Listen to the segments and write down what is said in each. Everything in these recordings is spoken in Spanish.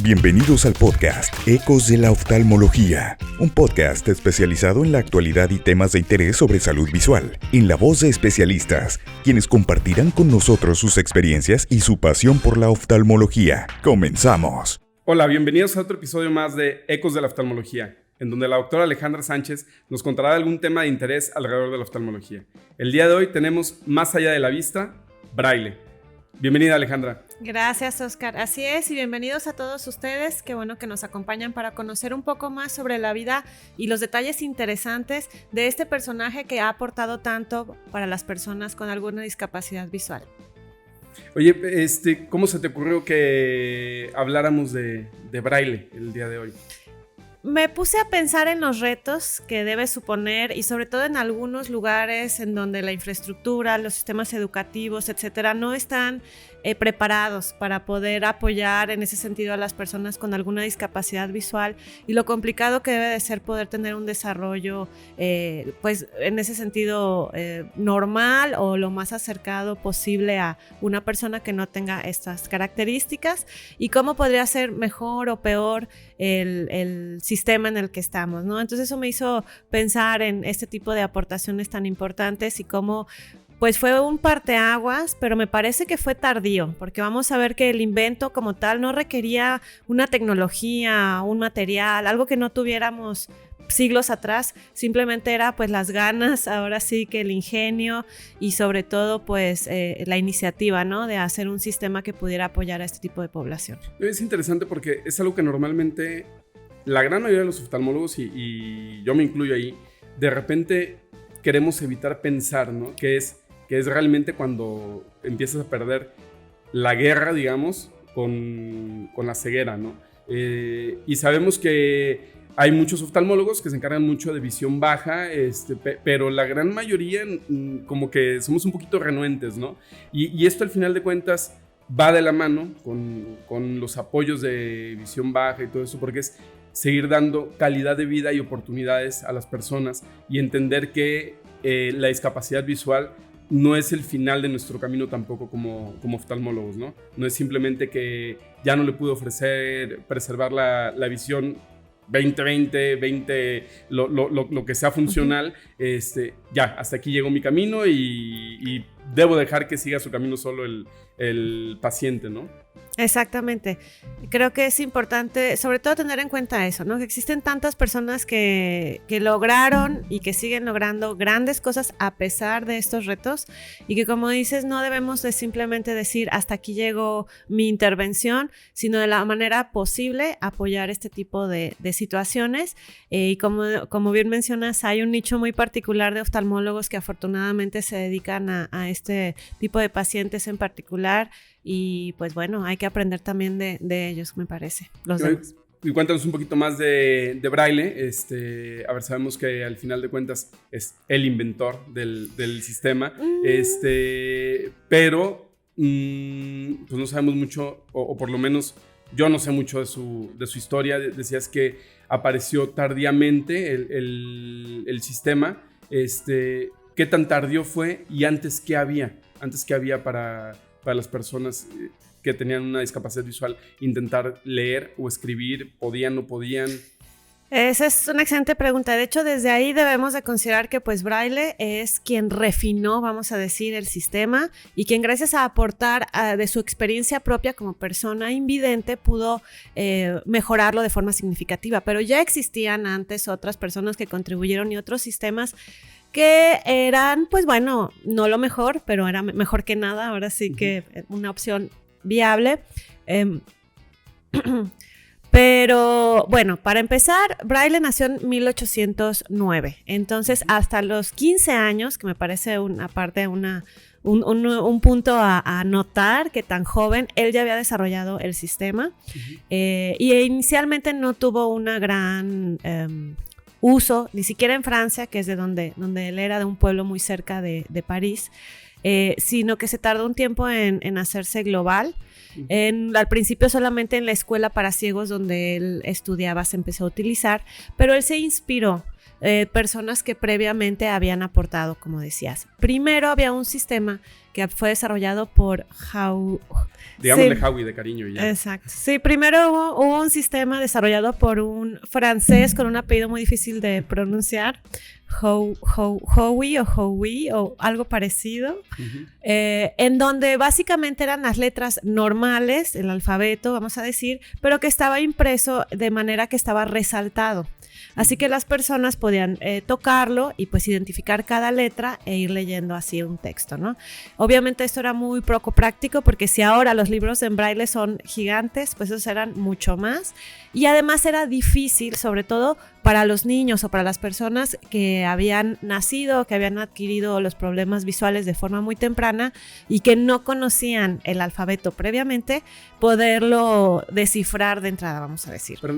Bienvenidos al podcast Ecos de la Oftalmología, un podcast especializado en la actualidad y temas de interés sobre salud visual, en la voz de especialistas, quienes compartirán con nosotros sus experiencias y su pasión por la oftalmología. ¡Comenzamos! Hola, bienvenidos a otro episodio más de Ecos de la Oftalmología, en donde la doctora Alejandra Sánchez nos contará algún tema de interés alrededor de la oftalmología. El día de hoy tenemos Más allá de la vista, Braille. Bienvenida, Alejandra. Gracias, Oscar. Así es, y bienvenidos a todos ustedes. Qué bueno que nos acompañan para conocer un poco más sobre la vida y los detalles interesantes de este personaje que ha aportado tanto para las personas con alguna discapacidad visual. Oye, ¿cómo se te ocurrió que habláramos de Braille el día de hoy? Me puse a pensar en los retos que debe suponer y sobre todo en algunos lugares en donde la infraestructura, los sistemas educativos, etcétera, no están preparados para poder apoyar en ese sentido a las personas con alguna discapacidad visual y lo complicado que debe de ser poder tener un desarrollo pues en ese sentido normal o lo más acercado posible a una persona que no tenga estas características y cómo podría ser mejor o peor el sistema en el que estamos, ¿no? Entonces eso me hizo pensar en este tipo de aportaciones tan importantes y cómo pues fue un parteaguas, pero me parece que fue tardío, porque vamos a ver que el invento como tal no requería una tecnología, un material, algo que no tuviéramos siglos atrás, simplemente era pues las ganas, ahora sí que el ingenio y sobre todo pues la iniciativa, ¿no? De hacer un sistema que pudiera apoyar a este tipo de población. Es interesante porque es algo que normalmente la gran mayoría de los oftalmólogos, y yo me incluyo ahí, de repente queremos evitar pensar, ¿no? Que es realmente cuando empiezas a perder la guerra, digamos, con la ceguera, ¿no? Y sabemos que hay muchos oftalmólogos que se encargan mucho de visión baja, pero la gran mayoría como que somos un poquito renuentes, ¿no? Y esto al final de cuentas va de la mano con los apoyos de visión baja y todo eso, porque es seguir dando calidad de vida y oportunidades a las personas y entender que la discapacidad visual no es el final de nuestro camino tampoco como oftalmólogos, ¿no? No es simplemente que ya no le pude preservar la visión 20, lo que sea funcional, ya, hasta aquí llegó mi camino y debo dejar que siga su camino solo el paciente, ¿no? Exactamente. Creo que es importante, sobre todo, tener en cuenta eso, ¿no? Que existen tantas personas que lograron y que siguen logrando grandes cosas a pesar de estos retos y que, como dices, no debemos de simplemente decir hasta aquí llegó mi intervención, sino de la manera posible apoyar este tipo de situaciones. Y como bien mencionas, hay un nicho muy particular de oftalmólogos que afortunadamente se dedican a este tipo de pacientes en particular. Y pues bueno, hay que aprender también de ellos, me parece. Y cuéntanos un poquito más de Braille. A ver, sabemos que al final de cuentas es el inventor del sistema, pero pues no sabemos mucho, o por lo menos yo no sé mucho de su historia. Decías que apareció tardíamente el sistema. ¿Qué tan tardío fue y antes qué había para las personas que tenían una discapacidad visual intentar leer o escribir? ¿Podían, no podían? Esa es una excelente pregunta. De hecho, desde ahí debemos de considerar que pues Braille es quien refinó, vamos a decir, el sistema y quien gracias a aportar de su experiencia propia como persona invidente pudo mejorarlo de forma significativa. Pero ya existían antes otras personas que contribuyeron y otros sistemas que eran, pues bueno, no lo mejor, pero era mejor que nada, ahora sí que una opción viable. Pero bueno, para empezar, Braille nació en 1809, entonces hasta los 15 años, que me parece un punto a notar, que tan joven, él ya había desarrollado el sistema y inicialmente no tuvo una gran uso, ni siquiera en Francia, que es de donde él era, de un pueblo muy cerca de París, sino que se tardó un tiempo en hacerse global. Al principio solamente en la escuela para ciegos donde él estudiaba se empezó a utilizar, pero él se inspiró personas que previamente habían aportado, como decías. Primero había un sistema que fue desarrollado por Digámosle Howie de cariño y ya. Exacto. Sí, primero hubo un sistema desarrollado por un francés con un apellido muy difícil de pronunciar, Howie o algo parecido, en donde básicamente eran las letras normales, el alfabeto, vamos a decir, pero que estaba impreso de manera que estaba resaltado. Así que las personas podían tocarlo y pues identificar cada letra e ir leyendo así un texto, ¿no? Obviamente esto era muy poco práctico porque si ahora los libros en braille son gigantes, pues esos eran mucho más. Y además era difícil, sobre todo para los niños o para las personas que habían nacido, que habían adquirido los problemas visuales de forma muy temprana y que no conocían el alfabeto previamente, poderlo descifrar de entrada, vamos a decir. Pero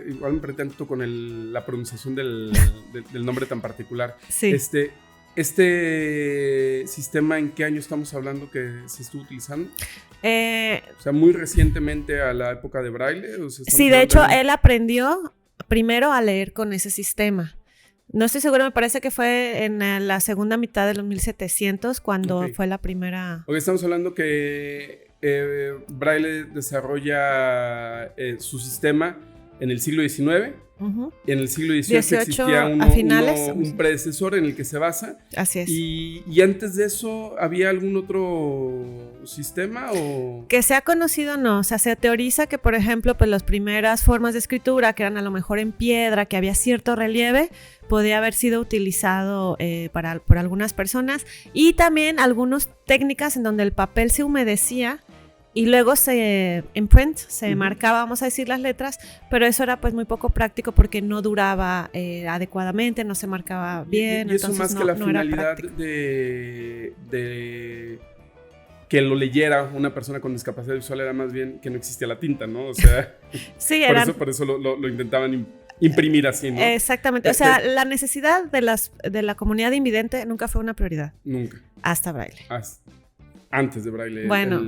igual me pretendo con la pronunciación del nombre tan particular. Sí. ¿Este sistema en qué año estamos hablando que se estuvo utilizando? O sea, muy recientemente a la época de Braille. O sea, sí, de hecho, él aprendió primero a leer con ese sistema. No estoy segura, me parece que fue en la segunda mitad de los 1700 cuando fue la primera. Porque estamos hablando que Braille desarrolla su sistema en el siglo XIX. Y en el siglo XVIII existía un predecesor en el que se basa. Así es. ¿Y antes de eso había algún otro sistema? ¿O? Que sea conocido, no. O sea, se teoriza que, por ejemplo, pues las primeras formas de escritura, que eran a lo mejor en piedra, que había cierto relieve, podía haber sido utilizado por algunas personas. Y también algunas técnicas en donde el papel se humedecía y luego se marcaba, vamos a decir, las letras, pero eso era pues muy poco práctico porque no duraba adecuadamente, no se marcaba bien. Y eso más que la finalidad de que lo leyera una persona con discapacidad visual era más bien que no existía la tinta, ¿no? O sea, sí, por eso lo intentaban imprimir así, ¿no? Exactamente, o sea, la necesidad de la comunidad invidente nunca fue una prioridad. Nunca. Hasta Braille. Antes de Braille. Bueno,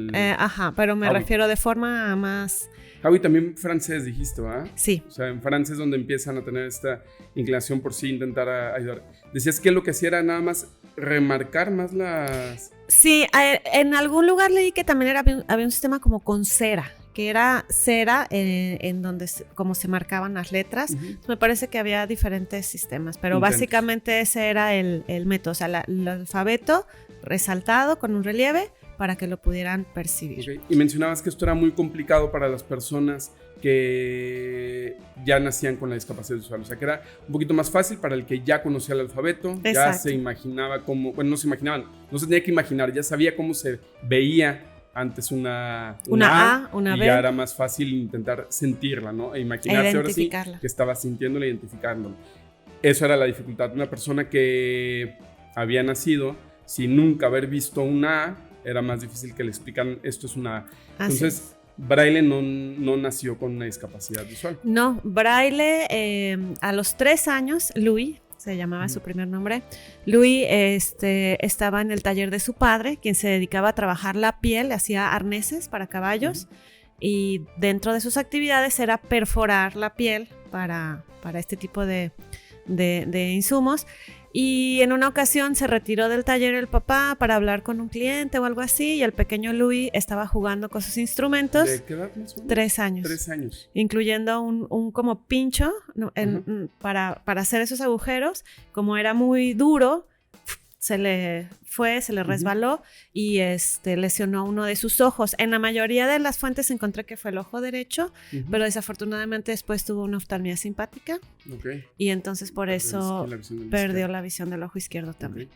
pero me refiero de forma más... Howie también francés, dijiste, ¿verdad? Sí. O sea, en Francia es donde empiezan a tener esta inclinación por sí intentar ayudar. Decías que lo que hacía era nada más remarcar más las... Sí, en algún lugar leí que también había un sistema como con cera, que era cera en donde como se marcaban las letras. Me parece que había diferentes sistemas, pero básicamente ese era el método, o sea, el alfabeto resaltado con un relieve para que lo pudieran percibir. Okay. Y mencionabas que esto era muy complicado para las personas que ya nacían con la discapacidad visual, o sea que era un poquito más fácil para el que ya conocía el alfabeto. Exacto. Ya se imaginaba cómo, bueno, no se imaginaban, no se tenía que imaginar, ya sabía cómo se veía antes una A, una B. Y ya era más fácil intentar sentirla, ¿no? E imaginarse ahora sí que estaba sintiéndola e identificándola. Eso era la dificultad. Una persona que había nacido sin nunca haber visto una A, era más difícil que le explicaran esto es una A. Entonces, Braille no nació con una discapacidad visual. No, Braille a los 3 años, Louis, se llamaba su primer nombre, Louis estaba en el taller de su padre, quien se dedicaba a trabajar la piel, hacía arneses para caballos, y dentro de sus actividades era perforar la piel para este tipo de insumos. Y en una ocasión se retiró del taller el papá para hablar con un cliente o algo así, y el pequeño Louis estaba jugando con sus instrumentos. ¿De qué edad más o menos? 3 años. 3 años. Incluyendo un como pincho para hacer esos agujeros. Como era muy duro, se le resbaló y lesionó uno de sus ojos. En la mayoría de las fuentes encontré que fue el ojo derecho, pero desafortunadamente después tuvo una oftalmia simpática. Y entonces por eso perdió la visión del ojo izquierdo también.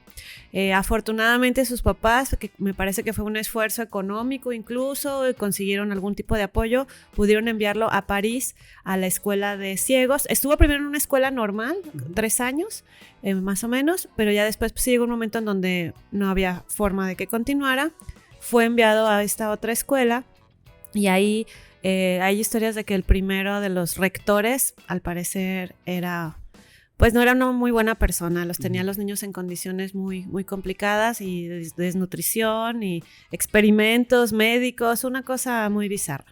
Afortunadamente sus papás, que me parece que fue un esfuerzo económico incluso, consiguieron algún tipo de apoyo, pudieron enviarlo a París a la escuela de ciegos. Estuvo primero en una escuela normal, 3 años más o menos, pero ya después pues, llegó un momento en donde no había forma de que continuara. Fue enviado a esta otra escuela y ahí hay historias de que el primero de los rectores al parecer no era una muy buena persona, los tenía los niños en condiciones muy, muy complicadas y desnutrición y experimentos médicos, una cosa muy bizarra.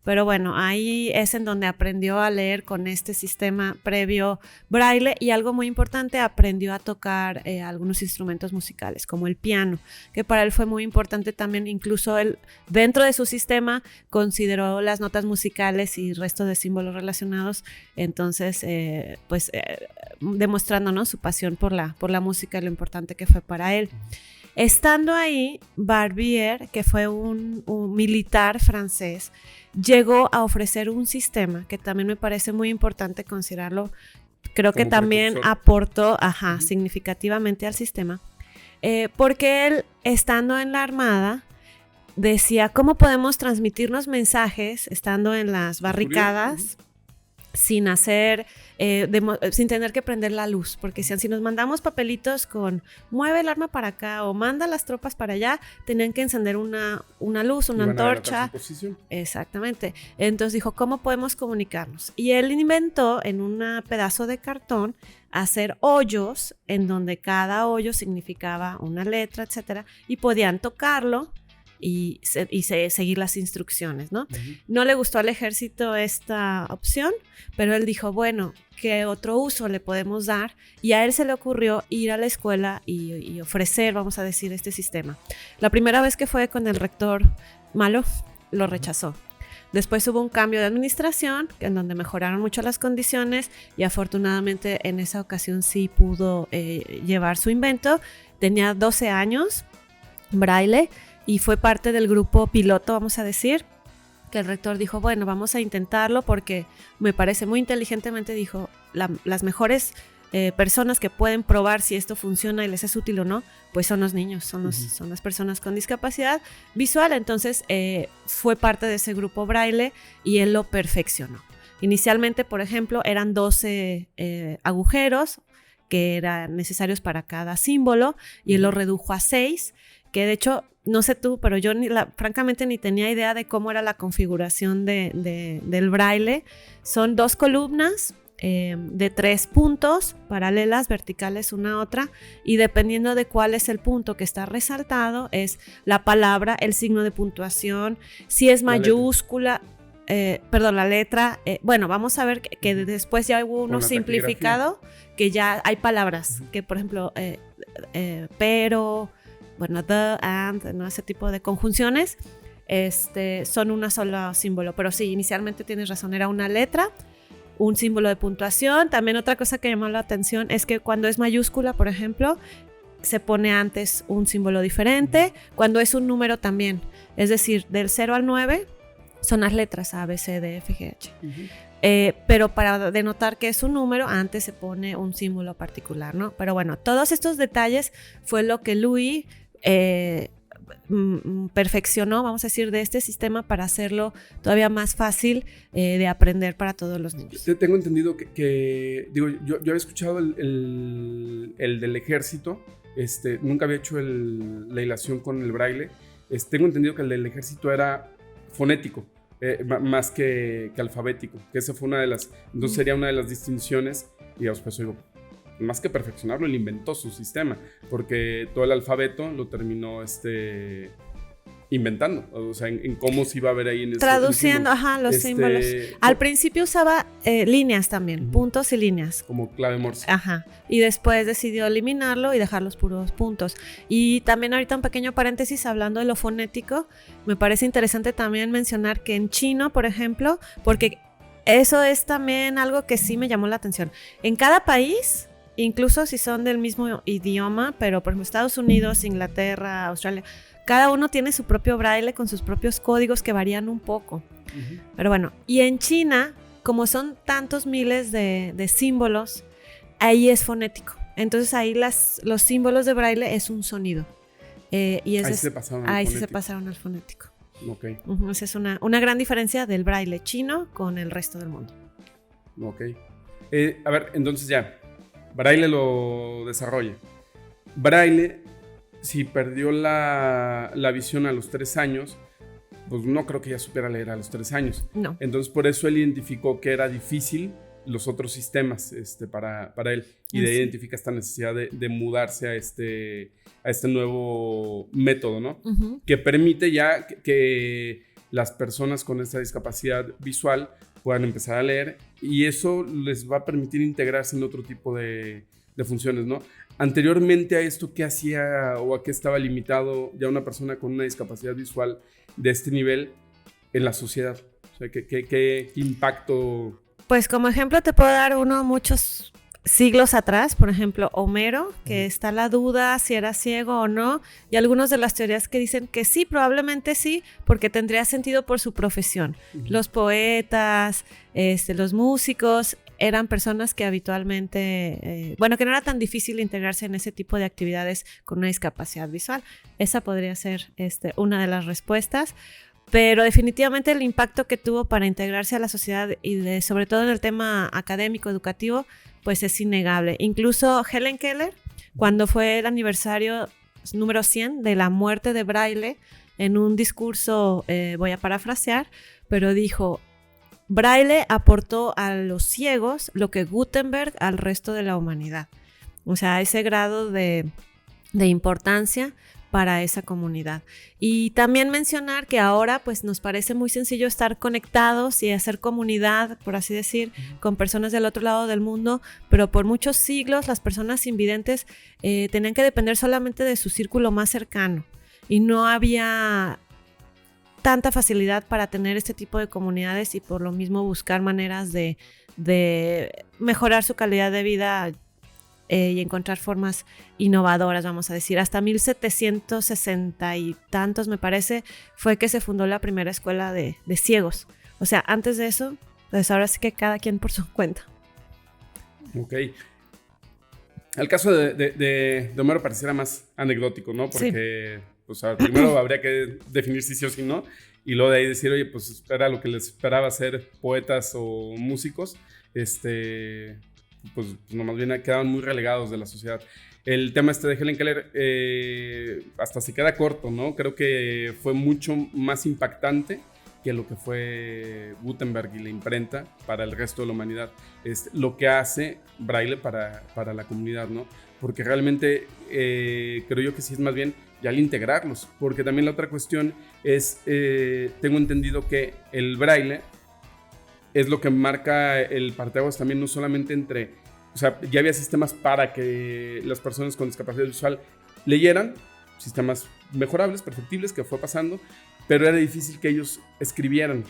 Pero bueno, ahí es en donde aprendió a leer con este sistema previo braille y algo muy importante, aprendió a tocar algunos instrumentos musicales como el piano, que para él fue muy importante también. Incluso él dentro de su sistema consideró las notas musicales y resto de símbolos relacionados, entonces demostrando, ¿no?, su pasión por la música y lo importante que fue para él. Estando ahí, Barbier, que fue un militar francés, llegó a ofrecer un sistema que también me parece muy importante considerarlo. Creo que también aportó significativamente al sistema, porque él, estando en la Armada, decía, ¿cómo podemos transmitirnos mensajes estando en las barricadas sin hacer, sin tener que prender la luz? Porque si nos mandamos papelitos con mueve el arma para acá o manda las tropas para allá, tenían que encender una luz, una antorcha. Exactamente. Entonces dijo, ¿cómo podemos comunicarnos? Y él inventó en un pedazo de cartón hacer hoyos en donde cada hoyo significaba una letra, etcétera, y podían tocarlo y seguir las instrucciones, ¿no? No le gustó al ejército esta opción, pero él dijo, bueno, ¿qué otro uso le podemos dar? Y a él se le ocurrió ir a la escuela y ofrecer, vamos a decir, este sistema. La primera vez que fue con el rector Malo, lo rechazó. Después hubo un cambio de administración en donde mejoraron mucho las condiciones y afortunadamente en esa ocasión sí pudo llevar su invento. Tenía 12 años, braille, y fue parte del grupo piloto, vamos a decir, que el rector dijo, bueno, vamos a intentarlo porque me parece muy inteligentemente, dijo, las mejores personas que pueden probar si esto funciona y les es útil o no, pues son los niños, son las personas con discapacidad visual. Entonces fue parte de ese grupo braille y él lo perfeccionó. Inicialmente, por ejemplo, eran 12 agujeros que eran necesarios para cada símbolo y él lo redujo a 6, que de hecho, no sé tú, pero yo francamente ni tenía idea de cómo era la configuración del braille. Son 2 columnas de 3 puntos paralelas, verticales una a otra, y dependiendo de cuál es el punto que está resaltado, es la palabra, el signo de puntuación, si es mayúscula, la letra. Bueno, vamos a ver que después ya hubo uno simplificado, que ya hay palabras, que por ejemplo, pero... bueno, the, and, ¿no? Ese tipo de conjunciones son una sola símbolo. Pero sí, inicialmente tienes razón, era una letra, un símbolo de puntuación. También otra cosa que llamó la atención es que cuando es mayúscula, por ejemplo, se pone antes un símbolo diferente. Cuando es un número también, es decir, del 0 al 9 son las letras A, B, C, D, F, G, H. Pero para denotar que es un número, antes se pone un símbolo particular, ¿no? Pero bueno, todos estos detalles fue lo que Louis perfeccionó, vamos a decir, de este sistema para hacerlo todavía más fácil de aprender para todos los niños. Tengo entendido que digo, yo había escuchado el del ejército, nunca había hecho la hilación con el braille. Tengo entendido que el del ejército era fonético, más que alfabético, que esa fue una de las, entonces sería una de las distinciones, y después digo, más que perfeccionarlo, él inventó su sistema, porque todo el alfabeto lo terminó inventando, o sea, en cómo se iba a ver ahí en traduciendo, los símbolos. Al principio usaba líneas también, puntos y líneas. Como clave Morse. Y después decidió eliminarlo y dejar los puros puntos. Y también ahorita un pequeño paréntesis hablando de lo fonético, me parece interesante también mencionar que en chino, por ejemplo, porque eso es también algo que sí me llamó la atención. En cada país, incluso si son del mismo idioma, pero por ejemplo Estados Unidos, Inglaterra, Australia, cada uno tiene su propio braille con sus propios códigos que varían un poco. Pero bueno, y en China, como son tantos miles de símbolos, ahí es fonético. Entonces ahí los símbolos de braille es un sonido. Y ahí sí se pasaron al fonético. Okay. Esa es una gran diferencia del braille chino con el resto del mundo. Ok. A ver, entonces ya, braille lo desarrolla. Braille, si perdió la visión a los 3 años, pues no creo que ya supiera leer a los 3 años. No. Entonces por eso él identificó que era difícil los otros sistemas para él. Y de ahí identifica esta necesidad de mudarse a este nuevo método, ¿no? Que permite ya que las personas con esta discapacidad visual puedan empezar a leer, y eso les va a permitir integrarse en otro tipo de funciones, ¿no? Anteriormente a esto, ¿qué hacía o a qué estaba limitado ya una persona con una discapacidad visual de este nivel en la sociedad? O sea, ¿qué impacto? Pues como ejemplo te puedo dar uno muchos siglos atrás, por ejemplo, Homero, que está la duda si era ciego o no, y algunas de las teorías que dicen que sí, probablemente sí, porque tendría sentido por su profesión. Los poetas, los músicos, eran personas que habitualmente, que no era tan difícil integrarse en ese tipo de actividades con una discapacidad visual. Esa podría ser una de las respuestas. Pero definitivamente el impacto que tuvo para integrarse a la sociedad y sobre todo en el tema académico, educativo, pues es innegable. Incluso Helen Keller, cuando fue el aniversario número 100 de la muerte de Braille, en un discurso, voy a parafrasear, pero dijo: Braille aportó a los ciegos lo que Gutenberg al resto de la humanidad. O sea, ese grado de importancia para esa comunidad. Y también mencionar que ahora pues nos parece muy sencillo estar conectados y hacer comunidad, por así decir, con personas del otro lado del mundo, pero por muchos siglos las personas invidentes tenían que depender solamente de su círculo más cercano y no había tanta facilidad para tener este tipo de comunidades y por lo mismo buscar maneras de mejorar su calidad de vida y encontrar formas innovadoras, vamos a decir. Hasta 1760 y tantos, me parece, fue que se fundó la primera escuela de ciegos. O sea, antes de eso, pues ahora sí que cada quien por su cuenta. Ok. El caso de Homero pareciera más anecdótico, ¿no? Porque, sí, primero habría que definir si sí o si no, y luego de ahí decir, oye, pues era lo que les esperaba ser poetas o músicos, pues no, más bien quedaban muy relegados de la sociedad. El tema de Helen Keller hasta se queda corto, ¿no? Creo que fue mucho más impactante que lo que fue Gutenberg y la imprenta para el resto de la humanidad. Es lo que hace Braille para la comunidad, ¿no? Porque realmente creo yo que sí es más bien ya al integrarlos, porque también la otra cuestión es, tengo entendido que el Braille es lo que marca el parteaguas también, no solamente entre, o sea, ya había sistemas para que las personas con discapacidad visual leyeran, sistemas mejorables, perfectibles, que fue pasando, pero era difícil que ellos escribieran.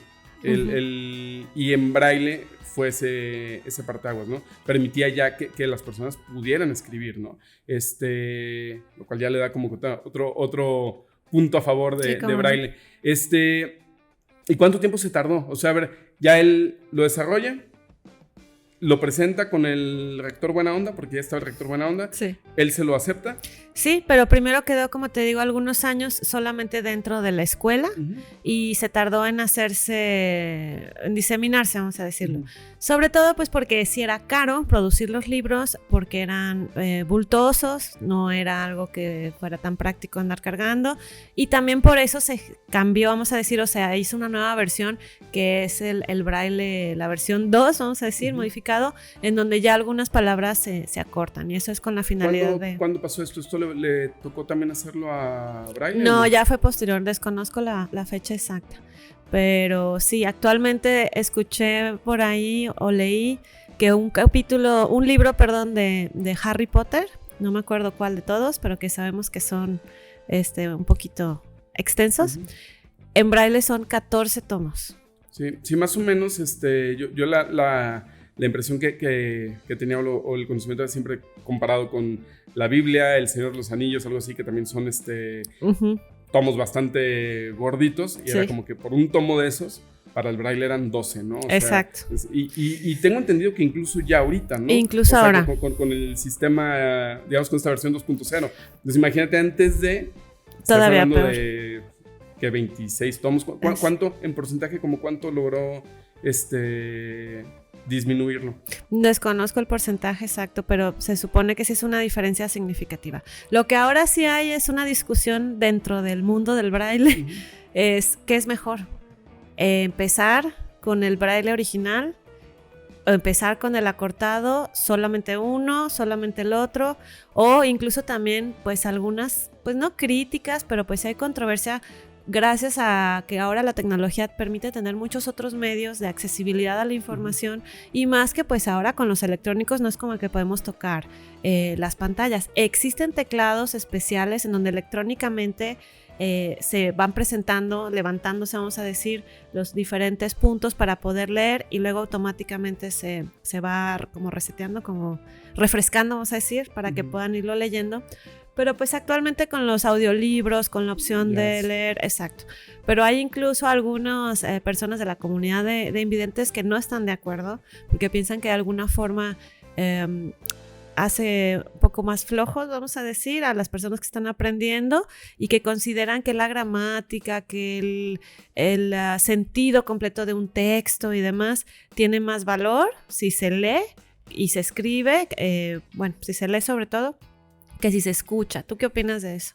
Y en Braille fue ese parteaguas, ¿no? Permitía ya que las personas pudieran escribir, ¿no? Lo cual ya le da como otro punto a favor de Braille. ¿Y cuánto tiempo se tardó? O sea, a ver, ya él lo desarrolla, lo presenta con el rector Buena Onda, porque ya estaba el rector Buena Onda. Sí. ¿Él se lo acepta? Sí, pero primero quedó, como te digo, algunos años solamente dentro de la escuela y se tardó en diseminarse, vamos a decirlo. Sobre todo pues porque sí era caro producir los libros, porque eran bultosos, no era algo que fuera tan práctico andar cargando, y también por eso se cambió, vamos a decir, o sea, hizo una nueva versión que es el Braille, la versión 2, vamos a decir, modificado, en donde ya algunas palabras se acortan, y eso es con la finalidad ¿Cuándo pasó esto? ¿Esto le tocó también hacerlo a Braille? No, ya fue posterior, desconozco la fecha exacta. Pero sí, actualmente escuché por ahí o leí que un libro de Harry Potter, no me acuerdo cuál de todos, pero que sabemos que son un poquito extensos. En Braille son 14 tomos. Sí, más o menos, yo la impresión que tenía o el conocimiento era siempre comparado con la Biblia, El Señor de los Anillos, algo así, que también son tomos bastante gorditos, y era como que por un tomo de esos, para el Braille eran 12, ¿no? Exacto. Y tengo entendido que incluso ya ahorita, ¿no? Incluso ahora. Con el sistema, digamos, con esta versión 2.0. Entonces imagínate antes de... Todavía peor. De que 26 tomos. ¿Cuánto en porcentaje, como cuánto logró disminuirlo? Desconozco el porcentaje exacto, pero se supone que sí es una diferencia significativa. Lo que ahora sí hay es una discusión dentro del mundo del Braille, es ¿qué es mejor? Empezar con el Braille original, o empezar con el acortado, solamente uno, solamente el otro, o incluso también pues algunas, pues no críticas, pero pues hay controversia gracias a que ahora la tecnología permite tener muchos otros medios de accesibilidad a la información, y más que pues ahora con los electrónicos no es como que podemos tocar las pantallas. Existen teclados especiales en donde electrónicamente se van presentando, levantándose, vamos a decir, los diferentes puntos para poder leer, y luego automáticamente se va como reseteando, como refrescando, vamos a decir, para que puedan irlo leyendo. Pero pues actualmente con los audiolibros, con la opción de leer, exacto. Pero hay incluso algunas personas de la comunidad de invidentes que no están de acuerdo, porque piensan que de alguna forma hace un poco más flojos, vamos a decir, a las personas que están aprendiendo, y que consideran que la gramática, que el sentido completo de un texto y demás tiene más valor si se lee y se escribe, si se lee sobre todo, que si se escucha. ¿Tú qué opinas de eso?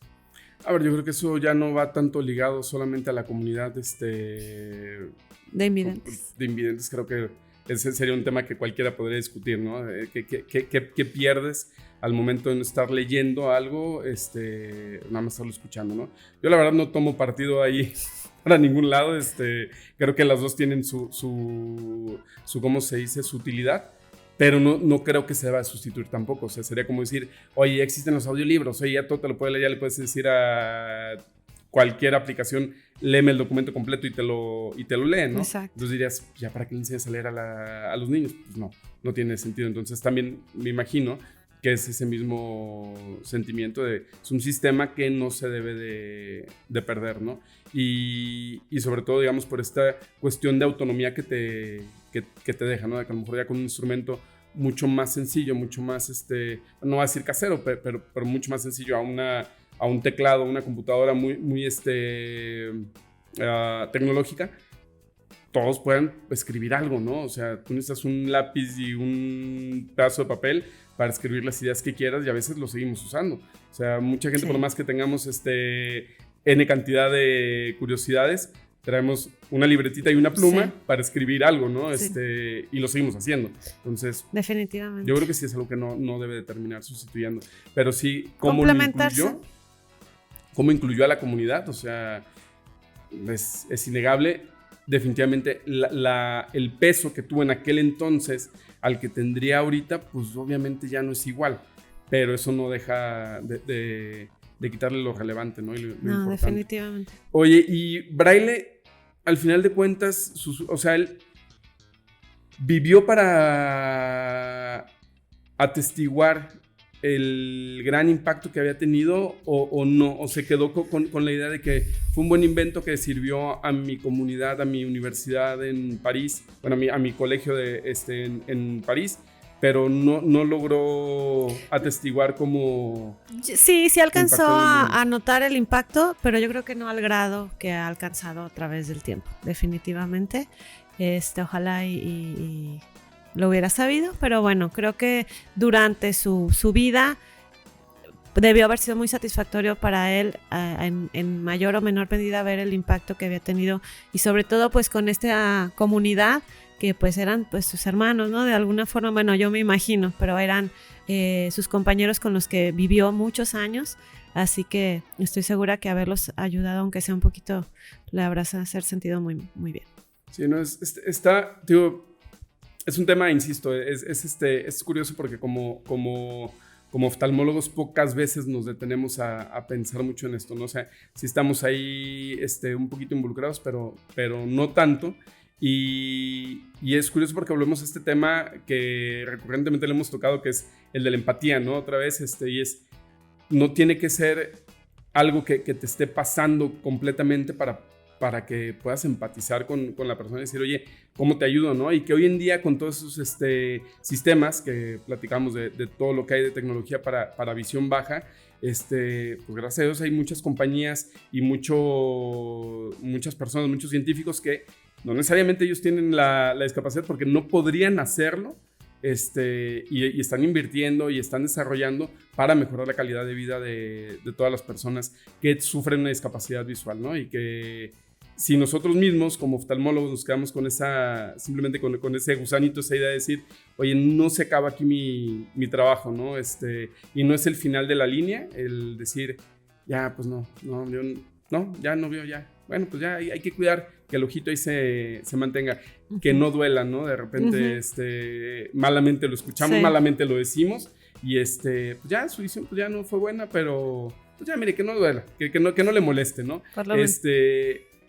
A ver, yo creo que eso ya no va tanto ligado solamente a la comunidad de invidentes. De invidentes. Creo que ese sería un tema que cualquiera podría discutir, ¿no? ¿Qué pierdes al momento de estar leyendo algo, nada más estarlo escuchando, ¿no? Yo la verdad no tomo partido ahí para ningún lado. Creo que las dos tienen su ¿cómo se dice? Su utilidad. Pero no creo que se va a sustituir tampoco. O sea, sería como decir, oye, ya existen los audiolibros, oye, ya todo te lo puedes leer, ya le puedes decir a cualquier aplicación, léeme el documento completo y te lo leen, ¿no? Exacto. Entonces dirías, ¿ya para qué le enseñas a leer a los niños? Pues no tiene sentido. Entonces también me imagino que es ese mismo sentimiento es un sistema que no se debe de perder, ¿no? Y sobre todo, digamos, por esta cuestión de autonomía que te deja, ¿no? De que a lo mejor ya con un instrumento mucho más sencilno, mucho más, no voy a decir casero, pero mucho más sencillo, a un teclado, una computadora muy tecnológica, todos puedan escribir algo, ¿no? O sea, tú necesitas un lápiz y un pedazo de papel para escribir las ideas que quieras, y a veces lo seguimos usando. O sea, mucha gente, por lo más que tengamos N cantidad de curiosidades, traemos una libretita y una pluma para escribir algo, ¿no? Sí. Y lo seguimos haciendo. Entonces, definitivamente. yo creo que sí es algo que no debe de terminar sustituyendo. Pero sí, ¿cómo incluyó a la comunidad? O sea, es innegable. Definitivamente el peso que tuvo en aquel entonces al que tendría ahorita, pues obviamente ya no es igual, pero eso no deja de quitarle lo relevante, ¿no? Y lo importante. Definitivamente. Oye, y Braille, al final de cuentas, o sea, él vivió para atestiguar el gran impacto que había tenido, o no, o se quedó con la idea de que fue un buen invento que sirvió a mi comunidad, a mi universidad en París, bueno, a mi colegio en París, pero no logró atestiguar como... Sí alcanzó a notar el impacto, pero yo creo que no al grado que ha alcanzado a través del tiempo, definitivamente. Ojalá y lo hubiera sabido, pero bueno, creo que durante su vida debió haber sido muy satisfactorio para él, en mayor o menor medida, ver el impacto que había tenido, y sobre todo pues con esta comunidad que pues eran pues sus hermanos, ¿no? De alguna forma, bueno, yo me imagino, pero eran sus compañeros con los que vivió muchos años, así que estoy segura que haberlos ayudado, aunque sea un poquito, le habrá hacer sentido muy, muy bien. Sí, no, es un tema, insisto, es curioso porque como oftalmólogos pocas veces nos detenemos a pensar mucho en esto, ¿no? O sea, sí estamos ahí un poquito involucrados, pero no tanto. Y es curioso porque volvemos a este tema que recurrentemente le hemos tocado, que es el de la empatía, ¿no? Otra vez, no tiene que ser algo que te esté pasando completamente para que puedas empatizar con la persona y decir, oye, ¿cómo te ayudo, no? Y que hoy en día, con todos esos sistemas que platicamos de todo lo que hay de tecnología para visión baja, pues gracias a Dios hay muchas compañías y muchas personas, muchos científicos que no necesariamente ellos tienen la discapacidad porque no podrían hacerlo, y están invirtiendo y están desarrollando para mejorar la calidad de vida de todas las personas que sufren una discapacidad visual, ¿no? Y que si nosotros mismos como oftalmólogos nos quedamos con simplemente con ese gusanito, esa idea de decir, oye, no se acaba aquí mi trabajo, ¿no? Y no es el final de la línea, el decir, ya, pues ya no veo, ya. bueno, pues ya hay que cuidar que el ojito ahí se mantenga, que no duela, ¿no? De repente, malamente lo escuchamos, malamente lo decimos, y pues ya su visión pues ya no fue buena, pero pues ya mire, que no duela, que no le moleste, ¿no?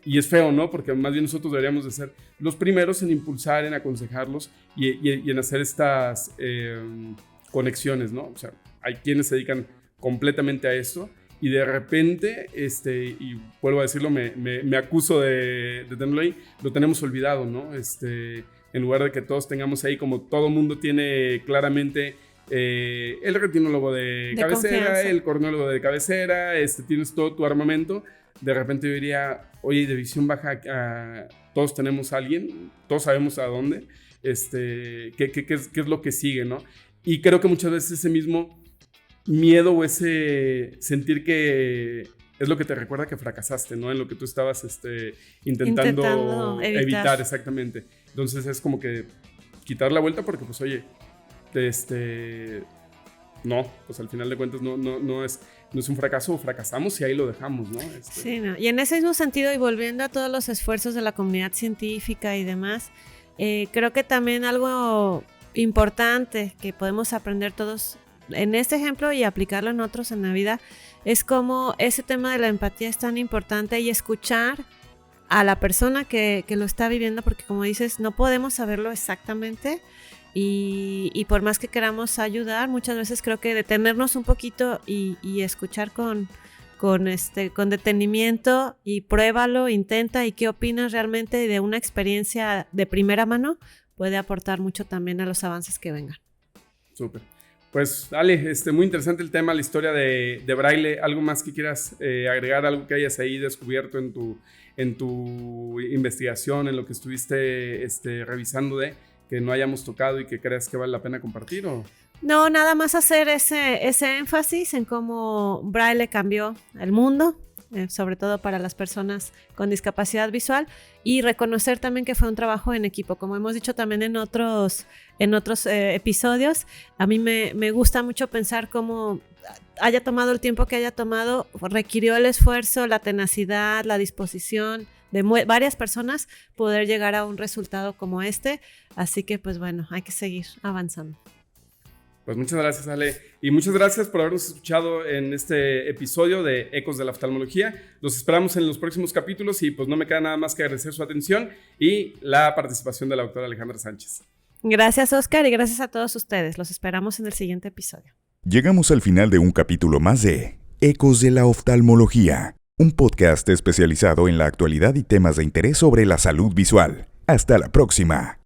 Y es feo, ¿no? Porque más bien nosotros deberíamos de ser los primeros en impulsar, en aconsejarlos y en hacer estas conexiones, ¿no? O sea, hay quienes se dedican completamente a esto y de repente, y vuelvo a decirlo, me acuso de tenerlo ahí, lo tenemos olvidado, ¿no? En lugar de que todos tengamos ahí, como todo mundo tiene claramente el retinólogo de cabecera, confianza, el corneólogo de cabecera, tienes todo tu armamento. De repente yo diría, oye, de visión baja, todos tenemos a alguien, todos sabemos a dónde, qué es lo que sigue, ¿no? Y creo que muchas veces ese mismo miedo o ese sentir que es lo que te recuerda que fracasaste, ¿no? En lo que tú estabas intentando evitar, exactamente. Entonces es como que quitar la vuelta porque, pues, oye, no, pues al final de cuentas no es un fracaso, fracasamos y ahí lo dejamos, ¿no? Sí, no. Y en ese mismo sentido, y volviendo a todos los esfuerzos de la comunidad científica y demás, creo que también algo importante que podemos aprender todos en este ejemplo y aplicarlo en otros en la vida es como ese tema de la empatía es tan importante y escuchar a la persona que lo está viviendo, porque como dices, no podemos saberlo exactamente. Y por más que queramos ayudar, muchas veces creo que detenernos un poquito y escuchar con detenimiento y pruébalo, intenta y qué opinas realmente de una experiencia de primera mano puede aportar mucho también a los avances que vengan. Súper. Pues Ale, muy interesante el tema, la historia de Braille. ¿Algo más que quieras agregar? ¿Algo que hayas ahí descubierto en tu investigación, en lo que estuviste revisando que no hayamos tocado y que creas que vale la pena compartir? ¿O? No, nada más hacer ese énfasis en cómo Braille cambió el mundo, sobre todo para las personas con discapacidad visual, y reconocer también que fue un trabajo en equipo. Como hemos dicho también en otros episodios, a mí me gusta mucho pensar cómo haya tomado el tiempo que haya tomado, requirió el esfuerzo, la tenacidad, la disposición de varias personas poder llegar a un resultado como este. Así que, pues bueno, hay que seguir avanzando. Pues muchas gracias, Ale. Y muchas gracias por habernos escuchado en este episodio de Ecos de la Oftalmología. Los esperamos en los próximos capítulos y pues no me queda nada más que agradecer su atención y la participación de la doctora Alejandra Sánchez. Gracias, Oscar, y gracias a todos ustedes. Los esperamos en el siguiente episodio. Llegamos al final de un capítulo más de Ecos de la Oftalmología, un podcast especializado en la actualidad y temas de interés sobre la salud visual. Hasta la próxima.